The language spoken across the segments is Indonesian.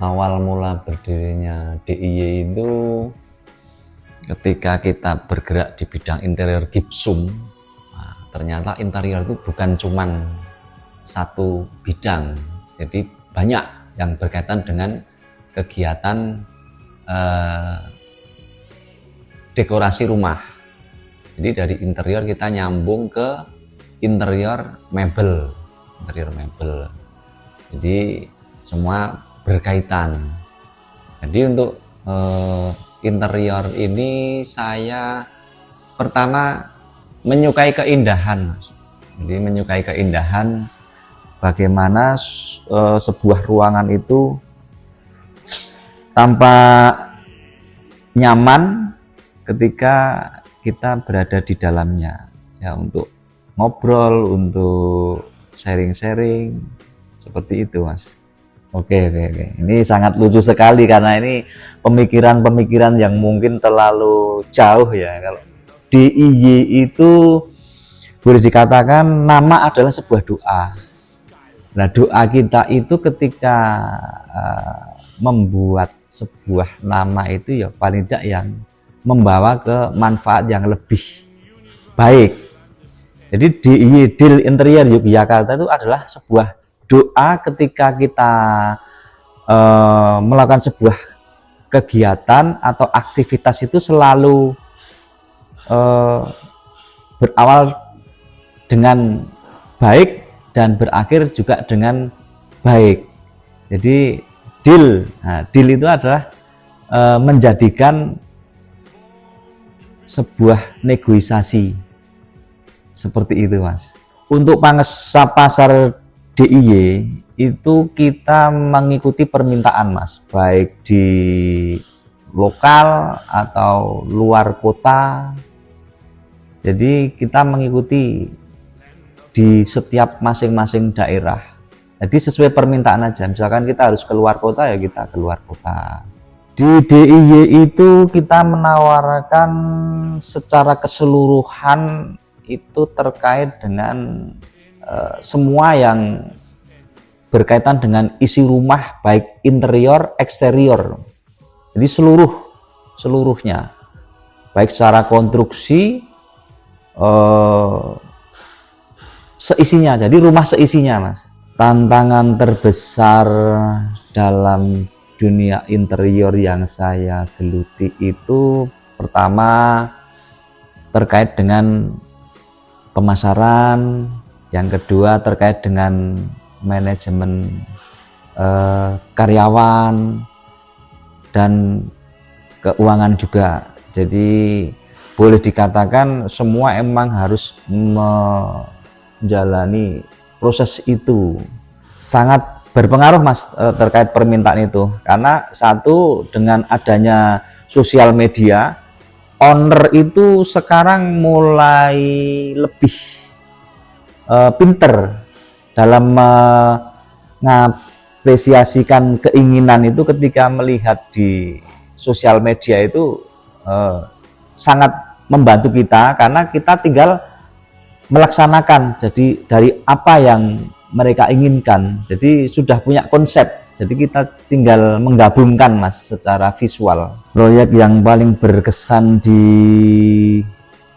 Awal mula berdirinya DIY itu ketika kita bergerak di bidang interior gipsum. Nah, ternyata interior itu bukan cuman satu bidang, jadi banyak yang berkaitan dengan kegiatan dekorasi rumah. Jadi dari interior kita nyambung ke interior mebel, jadi semua berkaitan. Jadi untuk interior ini saya pertama menyukai keindahan. Jadi menyukai keindahan bagaimana sebuah ruangan itu tampak nyaman ketika kita berada di dalamnya, ya, untuk ngobrol, untuk sharing-sharing seperti itu, Mas. Oke. Ini sangat lucu sekali karena ini pemikiran-pemikiran yang mungkin terlalu jauh ya. Kalau DIY itu boleh dikatakan nama adalah sebuah doa. Nah, doa kita itu ketika membuat sebuah nama itu ya paling tidak yang membawa ke manfaat yang lebih baik. Jadi DIY Deal Interior Yogyakarta itu adalah sebuah doa ketika kita melakukan sebuah kegiatan atau aktivitas itu selalu berawal dengan baik dan berakhir juga dengan baik. Jadi deal itu adalah menjadikan sebuah negosiasi seperti itu, Mas. Untuk pangsa pasar DIY itu kita mengikuti permintaan, Mas, baik di lokal atau luar kota. Jadi kita mengikuti di setiap masing-masing daerah. Jadi sesuai permintaan aja. Misalkan kita harus keluar kota, ya kita keluar kota. Di DIY itu kita menawarkan secara keseluruhan itu terkait dengan semua yang berkaitan dengan isi rumah, baik interior, eksterior. Jadi seluruhnya, baik secara konstruksi, seisinya. Jadi rumah seisinya, Mas. Tantangan terbesar dalam dunia interior yang saya geluti itu pertama terkait dengan pemasaran, yang kedua terkait dengan manajemen karyawan dan keuangan juga. Jadi boleh dikatakan semua emang harus menjalani proses itu. Sangat berpengaruh, Mas, terkait permintaan itu, karena satu, dengan adanya sosial media, owner itu sekarang mulai lebih pinter dalam mengapresiasikan keinginan itu ketika melihat di sosial media itu sangat membantu kita, karena kita tinggal melaksanakan jadi dari apa yang mereka inginkan. Jadi sudah punya konsep, jadi kita tinggal menggabungkan, Mas, secara visual. Proyek yang paling berkesan di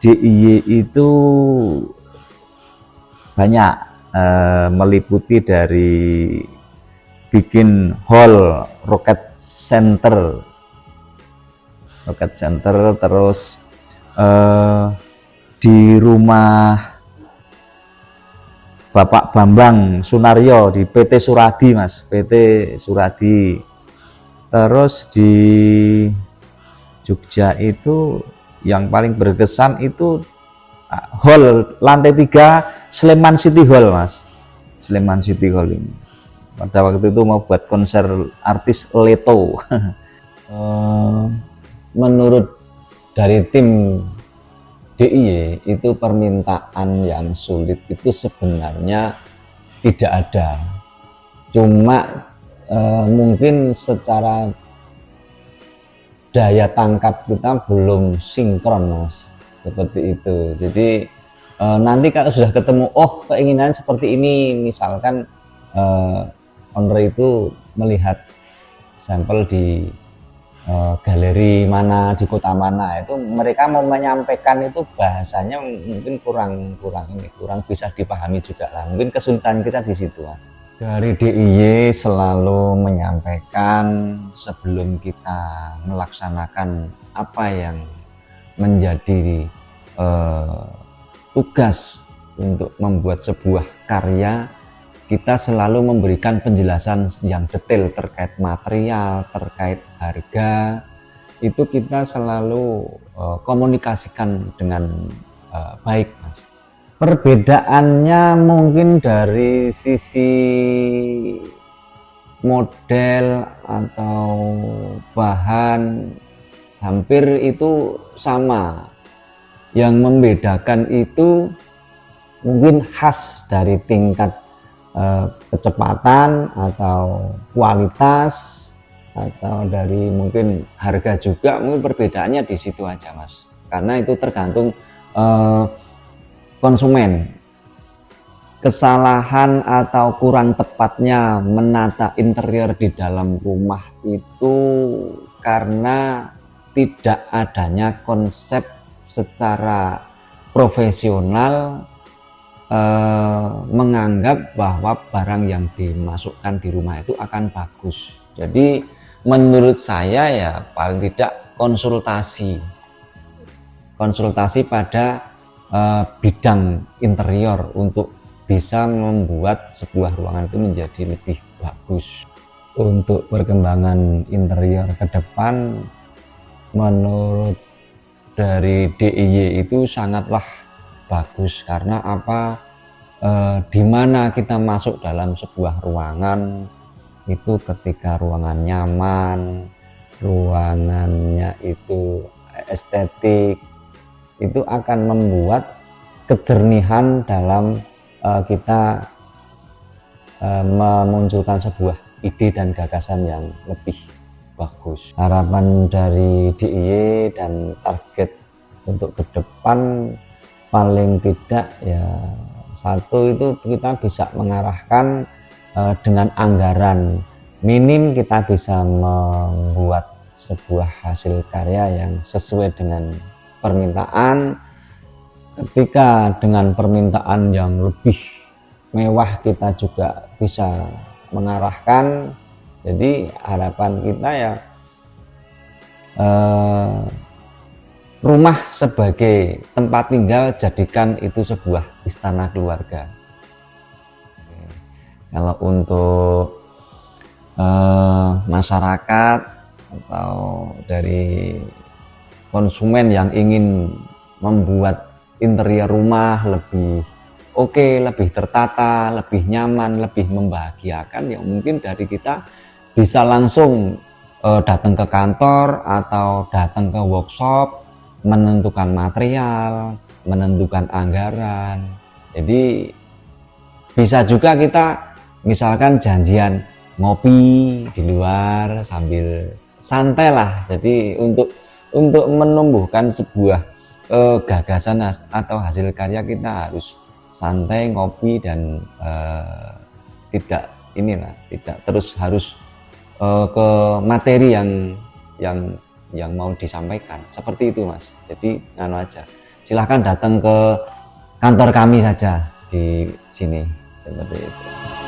DIY itu banyak, meliputi dari bikin hall rocket center, terus di rumah Bapak Bambang Sunaryo di PT Suradi, Mas, PT Suradi. Terus di Jogja itu yang paling berkesan itu hall lantai 3 Sleman City Hall, Mas. Sleman City Hall ini. Pada waktu itu mau buat konser artis Leto. Menurut dari tim DIY itu permintaan yang sulit itu sebenarnya tidak ada, cuma mungkin secara daya tangkap kita belum sinkron, Mas, seperti itu. Jadi nanti kalau sudah ketemu, oh keinginan seperti ini, misalkan owner itu melihat sampel di galeri mana di kota mana, itu mereka mau menyampaikan itu bahasanya mungkin kurang bisa dipahami juga lah. Mungkin kesulitan kita di situ, Mas. Dari DIY selalu menyampaikan sebelum kita melaksanakan apa yang menjadi tugas untuk membuat sebuah karya, kita selalu memberikan penjelasan yang detail terkait material, terkait harga. Itu kita selalu komunikasikan dengan baik, Mas. Perbedaannya mungkin dari sisi model atau bahan hampir itu sama. Yang membedakan itu mungkin khas dari tingkat kecepatan atau kualitas, atau dari mungkin harga juga. Mungkin perbedaannya di situ aja, Mas, karena itu tergantung konsumen. Kesalahan atau kurang tepatnya menata interior di dalam rumah itu karena tidak adanya konsep secara profesional, menganggap bahwa barang yang dimasukkan di rumah itu akan bagus. Jadi menurut saya ya paling tidak konsultasi pada bidang interior untuk bisa membuat sebuah ruangan itu menjadi lebih bagus. Untuk perkembangan interior ke depan menurut dari DIY itu sangatlah bagus. Karena apa? Dimana kita masuk dalam sebuah ruangan itu, ketika ruangan nyaman, ruangannya itu estetik, itu akan membuat kejernihan dalam kita memunculkan sebuah ide dan gagasan yang lebih bagus. Harapan dari DIY dan target untuk ke depan paling tidak ya satu, itu kita bisa mengarahkan dengan anggaran minim, kita bisa membuat sebuah hasil karya yang sesuai dengan permintaan. Ketika dengan permintaan yang lebih mewah, kita juga bisa mengarahkan. Jadi harapan kita ya rumah sebagai tempat tinggal, jadikan itu sebuah istana keluarga. Kalau untuk masyarakat atau dari konsumen yang ingin membuat interior rumah lebih oke, lebih tertata, lebih nyaman, lebih membahagiakan, ya mungkin dari kita bisa langsung datang ke kantor atau datang ke workshop, menentukan material, menentukan anggaran. Jadi bisa juga kita misalkan janjian ngopi di luar sambil santai lah. Jadi untuk menumbuhkan sebuah gagasan atau hasil karya, kita harus santai ngopi dan tidak terus harus ke materi yang mau disampaikan. Seperti itu, Mas. Jadi aja, silahkan datang ke kantor kami saja di sini, seperti itu.